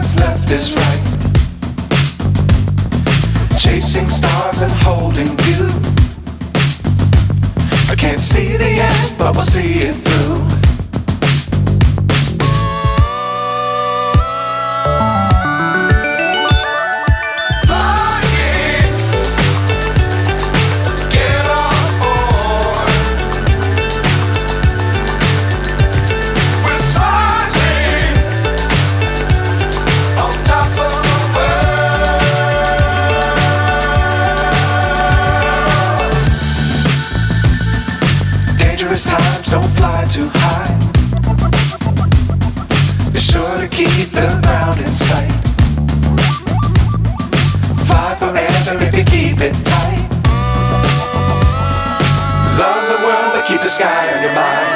what's left is right. Chasing stars and holding you. I can't see the end, but we'll see it through. Times don't fly too high. Be sure to keep the ground in sight. Fly forever if you keep it tight. Love the world but keep the sky on your mind.